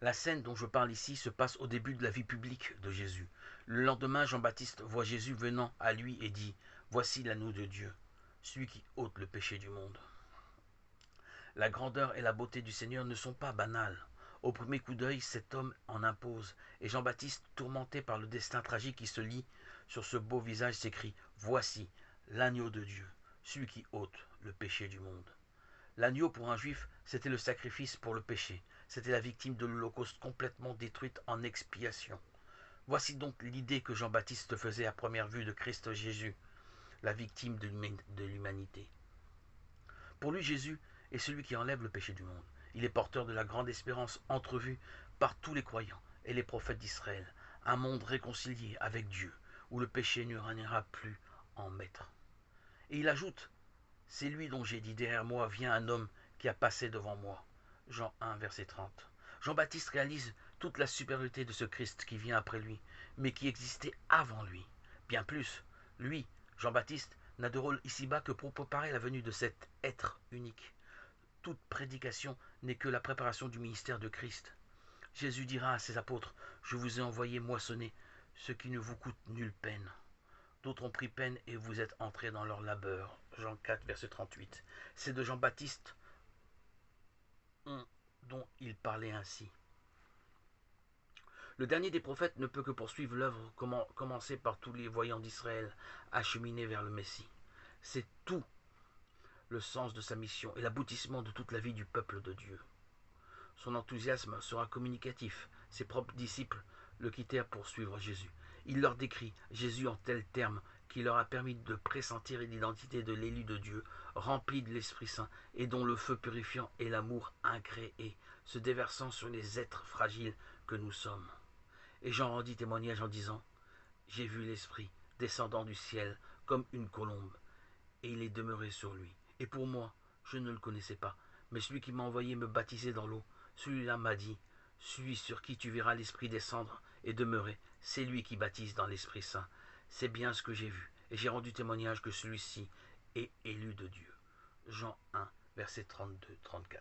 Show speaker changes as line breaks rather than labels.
La scène dont je parle ici se passe au début de la vie publique de Jésus. Le lendemain, Jean-Baptiste voit Jésus venant à lui et dit « Voici l'agneau de Dieu, celui qui ôte le péché du monde. » La grandeur et la beauté du Seigneur ne sont pas banales. Au premier coup d'œil, cet homme en impose, et Jean-Baptiste, tourmenté par le destin tragique qui se lit sur ce beau visage, s'écrie « Voici l'agneau de Dieu, celui qui ôte le péché du monde. » L'agneau pour un juif, c'était le sacrifice pour le péché, c'était la victime de l'Holocauste complètement détruite en expiation. Voici donc l'idée que Jean-Baptiste faisait à première vue de Christ Jésus, la victime de l'humanité. Pour lui, Jésus est celui qui enlève le péché du monde. Il est porteur de la grande espérance entrevue par tous les croyants et les prophètes d'Israël, un monde réconcilié avec Dieu, où le péché ne régnera plus en maître. Et il ajoute, c'est lui dont j'ai dit, derrière moi vient un homme qui a passé devant moi. Jean 1, verset 30. Jean-Baptiste réalise toute la supériorité de ce Christ qui vient après lui, mais qui existait avant lui. Bien plus, lui, Jean-Baptiste, n'a de rôle ici-bas que pour préparer la venue de cet être unique. Toute prédication n'est que la préparation du ministère de Christ. Jésus dira à ses apôtres, je vous ai envoyé moissonner ce qui ne vous coûte nulle peine. D'autres ont pris peine et vous êtes entrés dans leur labeur. Jean 4, verset 38. C'est de Jean-Baptiste dont il parlait ainsi. Le dernier des prophètes ne peut que poursuivre l'œuvre commencée par tous les voyants d'Israël, acheminés vers le Messie. C'est tout le sens de sa mission et l'aboutissement de toute la vie du peuple de Dieu. Son enthousiasme sera communicatif. Ses propres disciples le quittèrent pour suivre Jésus. Il leur décrit Jésus en tels termes qui leur a permis de pressentir l'identité de l'élu de Dieu, rempli de l'Esprit Saint et dont le feu purifiant est l'amour incréé, se déversant sur les êtres fragiles que nous sommes. Et Jean rendit témoignage en disant « J'ai vu l'Esprit descendant du ciel comme une colombe, et il est demeuré sur lui. Et pour moi, je ne le connaissais pas, mais celui qui m'a envoyé me baptiser dans l'eau, celui-là m'a dit, celui sur qui tu verras l'Esprit descendre et demeurer, c'est lui qui baptise dans l'Esprit Saint. C'est bien ce que j'ai vu, et j'ai rendu témoignage que celui-ci est élu de Dieu. » Jean 1, versets 32-34.